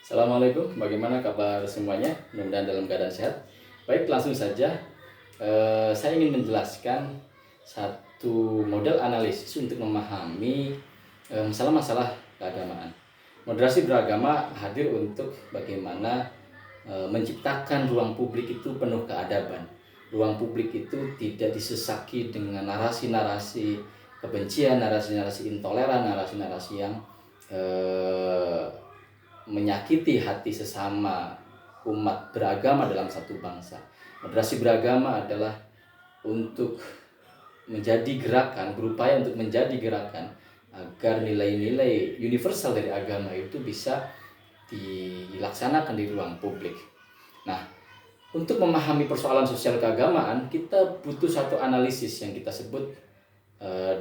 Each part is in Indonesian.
Assalamualaikum, bagaimana kabar semuanya? Mudah-mudahan dalam keadaan sehat. Baik, langsung saja. Saya ingin menjelaskan satu model analisis untuk memahami masalah-masalah keagamaan. Moderasi beragama hadir untuk bagaimana menciptakan ruang publik itu penuh keadaban. Ruang publik itu tidak disesaki dengan narasi-narasi kebencian, narasi-narasi intoleran, narasi-narasi yang menyakiti hati sesama umat beragama dalam satu bangsa. Moderasi beragama adalah untuk menjadi gerakan, berupaya untuk menjadi gerakan agar nilai-nilai universal dari agama itu bisa dilaksanakan di ruang publik. Nah, untuk memahami persoalan sosial keagamaan, kita butuh satu analisis yang kita sebut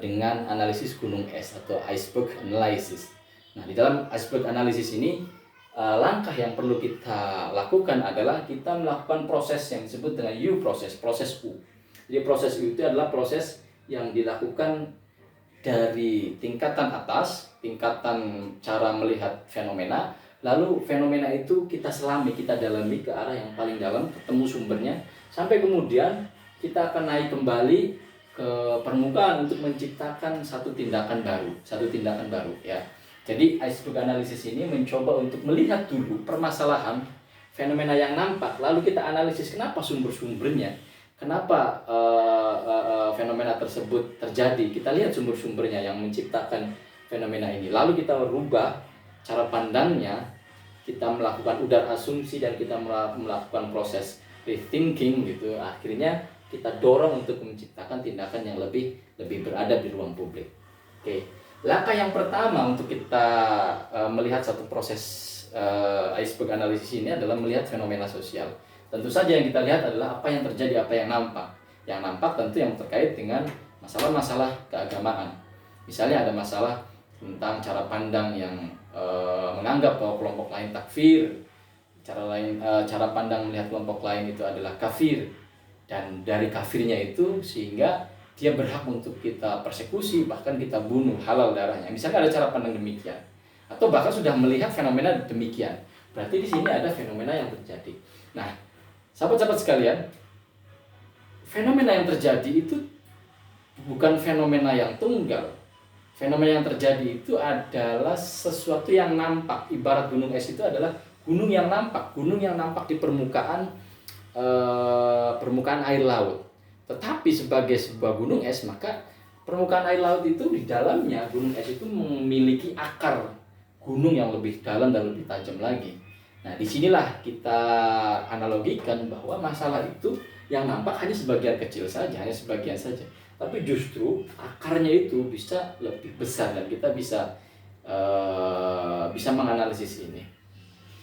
dengan analisis gunung es atau iceberg analysis. Nah, di dalam iceberg analysis ini, langkah yang perlu kita lakukan adalah kita melakukan proses yang disebut dengan U proses U. Jadi proses U itu adalah proses yang dilakukan dari tingkatan atas, tingkatan cara melihat fenomena, lalu fenomena itu kita selami, kita dalami ke arah yang paling dalam, ketemu sumbernya, sampai kemudian kita akan naik kembali ke permukaan untuk menciptakan satu tindakan baru ya. Jadi iceberg analisis ini mencoba untuk melihat dulu permasalahan fenomena yang nampak, lalu kita analisis kenapa sumber-sumbernya, kenapa fenomena tersebut terjadi. Kita lihat sumber-sumbernya yang menciptakan fenomena ini, lalu kita rubah cara pandangnya, kita melakukan udar asumsi dan kita melakukan proses rethinking gitu. Akhirnya kita dorong untuk menciptakan tindakan yang lebih beradab di ruang publik. Oke. Langkah yang pertama untuk kita melihat satu proses iceberg analisis ini adalah melihat fenomena sosial. Tentu saja yang kita lihat adalah apa yang terjadi, apa yang nampak. Yang nampak tentu yang terkait dengan masalah-masalah keagamaan. Misalnya ada masalah tentang cara pandang yang menganggap bahwa kelompok lain takfir, cara pandang melihat kelompok lain itu adalah kafir, dan dari kafirnya itu sehingga dia berhak untuk kita persekusi, bahkan kita bunuh, halal darahnya. Misalnya ada cara pandang demikian, atau bahkan sudah melihat fenomena demikian, berarti di sini ada fenomena yang terjadi. Nah, sahabat-sahabat sekalian, fenomena yang terjadi itu bukan fenomena yang tunggal. Fenomena yang terjadi itu adalah sesuatu yang nampak. Ibarat gunung es itu adalah gunung yang nampak di permukaan air laut. Tetapi sebagai sebuah gunung es, maka permukaan air laut itu di dalamnya gunung es itu memiliki akar gunung yang lebih dalam dan lebih tajam lagi. Nah, disinilah kita analogikan bahwa masalah itu yang nampak hanya sebagian kecil saja, hanya sebagian saja. Tapi justru akarnya itu bisa lebih besar dan kita bisa menganalisis ini.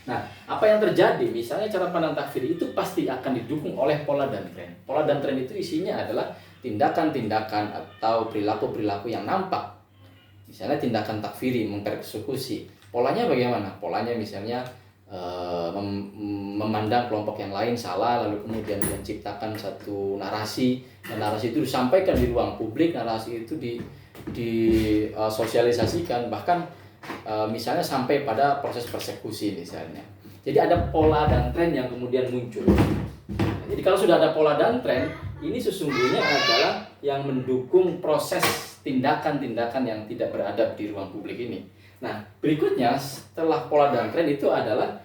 Nah, apa yang terjadi? Misalnya cara pandang takfir itu pasti akan didukung oleh pola dan tren. Pola dan tren itu isinya adalah tindakan-tindakan atau perilaku-perilaku yang nampak. Misalnya tindakan takfiri, mempersekusi. Polanya bagaimana? Polanya misalnya memandang kelompok yang lain salah, lalu kemudian menciptakan satu narasi, dan narasi itu disampaikan di ruang publik, narasi itu disosialisasikan, bahkan misalnya sampai pada proses persekusi misalnya. Jadi ada pola dan tren yang kemudian muncul. Jadi kalau sudah ada pola dan tren, ini sesungguhnya adalah yang mendukung proses tindakan-tindakan yang tidak beradab di ruang publik ini. Nah, berikutnya setelah pola dan tren itu adalah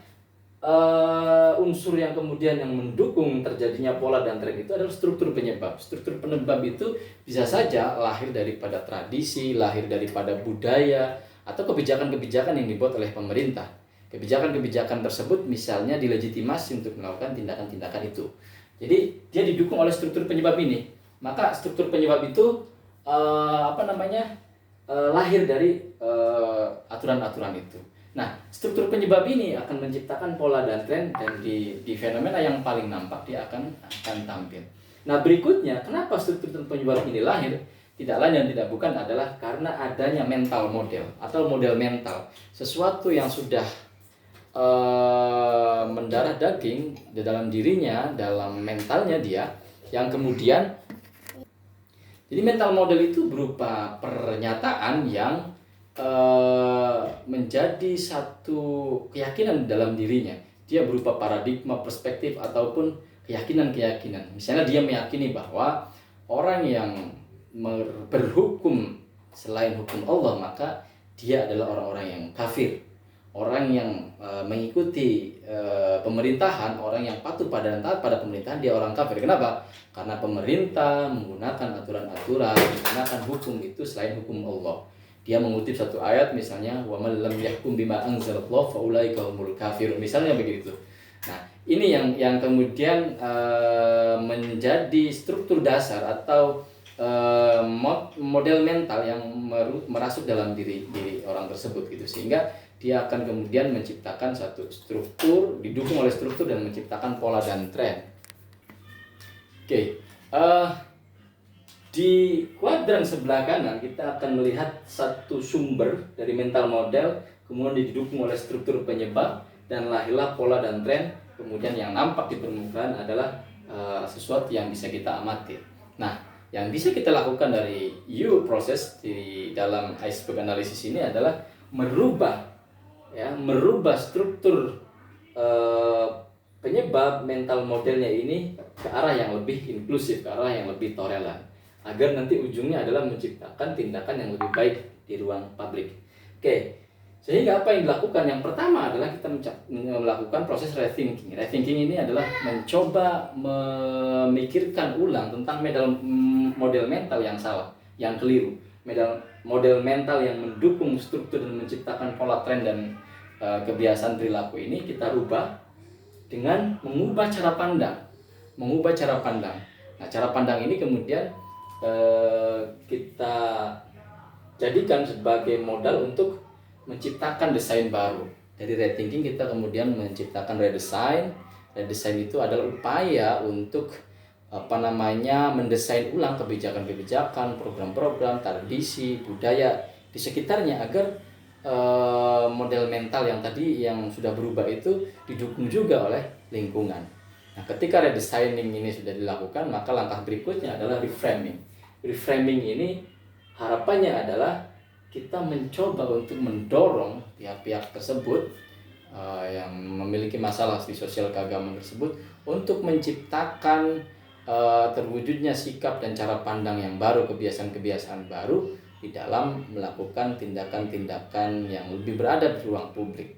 unsur yang kemudian yang mendukung terjadinya pola dan tren itu adalah struktur penyebab. Struktur penyebab itu bisa saja lahir daripada tradisi, lahir daripada budaya, atau kebijakan-kebijakan yang dibuat oleh pemerintah. Kebijakan-kebijakan tersebut misalnya dilegitimasi untuk melakukan tindakan-tindakan itu. Jadi dia didukung oleh struktur penyebab ini. Maka struktur penyebab itu lahir dari aturan-aturan itu. Nah, struktur penyebab ini akan menciptakan pola dan tren, dan di fenomena yang paling nampak dia akan tampil. Nah, berikutnya, kenapa struktur penyebab ini lahir? Tidak lain dan tidak bukan adalah karena adanya mental model atau model mental, sesuatu yang sudah mendarah daging di dalam dirinya, dalam mentalnya dia, yang kemudian jadi mental model itu berupa pernyataan yang menjadi satu keyakinan dalam dirinya. Dia berupa paradigma, perspektif, ataupun keyakinan-keyakinan. Misalnya dia meyakini bahwa orang yang berhukum selain hukum Allah, maka dia adalah orang-orang yang kafir. Orang yang mengikuti pemerintahan, orang yang patuh pada taat pada pemerintahan, dia orang kafir. Kenapa? Karena pemerintah menggunakan aturan-aturan, menggunakan hukum itu selain hukum Allah. Dia mengutip satu ayat misalnya, wa man lam yahkum bima anzalallahu faulaika humul kafirun, misalnya begitu. Nah, ini yang kemudian menjadi struktur dasar atau model mental yang merasuk dalam diri orang tersebut gitu, sehingga dia akan kemudian menciptakan satu struktur, didukung oleh struktur dan menciptakan pola dan tren. Oke, di kuadran sebelah kanan kita akan melihat satu sumber dari mental model, kemudian didukung oleh struktur penyebab, dan lahirlah pola dan tren. Kemudian yang nampak di permukaan adalah sesuatu yang bisa kita amati. Nah, yang bisa kita lakukan dari proses di dalam iceberg analisis ini adalah merubah struktur penyebab mental modelnya ini ke arah yang lebih inklusif, ke arah yang lebih toleran, agar nanti ujungnya adalah menciptakan tindakan yang lebih baik di ruang publik. Oke, sehingga apa yang dilakukan? Yang pertama adalah kita melakukan proses rethinking. Rethinking ini adalah mencoba memikirkan ulang tentang model mental yang salah, yang keliru. Model mental yang mendukung struktur dan menciptakan pola tren dan kebiasaan perilaku ini kita rubah dengan mengubah cara pandang. Nah, cara pandang ini kemudian kita jadikan sebagai modal untuk menciptakan desain baru. Dari rethinking kita kemudian menciptakan redesign. Redesign itu adalah upaya untuk mendesain ulang kebijakan-kebijakan, program-program, tradisi, budaya di sekitarnya, agar model mental yang tadi yang sudah berubah itu didukung juga oleh lingkungan. Nah, ketika redesigning ini sudah dilakukan, maka langkah berikutnya adalah reframing. Reframing ini harapannya adalah kita mencoba untuk mendorong pihak-pihak tersebut yang memiliki masalah di sosial keagamaan tersebut untuk menciptakan terwujudnya sikap dan cara pandang yang baru, kebiasaan-kebiasaan baru di dalam melakukan tindakan-tindakan yang lebih beradab di ruang publik.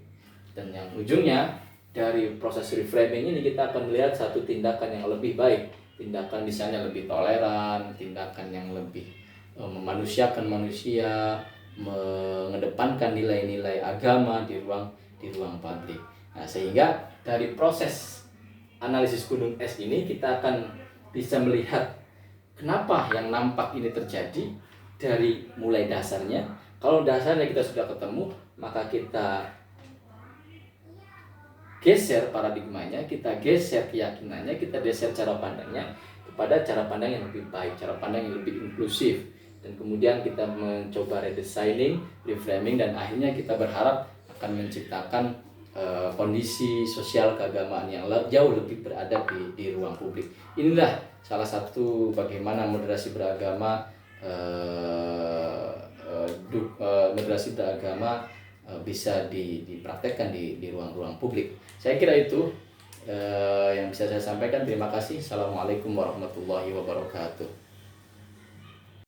Dan yang ujungnya dari proses reframing ini kita akan melihat satu tindakan yang lebih baik, tindakan misalnya lebih toleran, tindakan yang lebih memanusiakan manusia, mengedepankan nilai-nilai agama di ruang publik. Nah, sehingga dari proses analisis gunung es ini kita akan bisa melihat kenapa yang nampak ini terjadi dari mulai dasarnya. Kalau dasarnya kita sudah ketemu, maka kita geser paradigmanya, kita geser keyakinannya, kita geser cara pandangnya kepada cara pandang yang lebih baik, cara pandang yang lebih inklusif. Dan kemudian kita mencoba redesigning, reframing, dan akhirnya kita berharap akan menciptakan kondisi sosial keagamaan yang jauh lebih beradab di ruang publik. Inilah salah satu bagaimana moderasi beragama bisa dipraktekkan di ruang-ruang publik. Saya kira itu yang bisa saya sampaikan. Terima kasih. Assalamualaikum warahmatullahi wabarakatuh.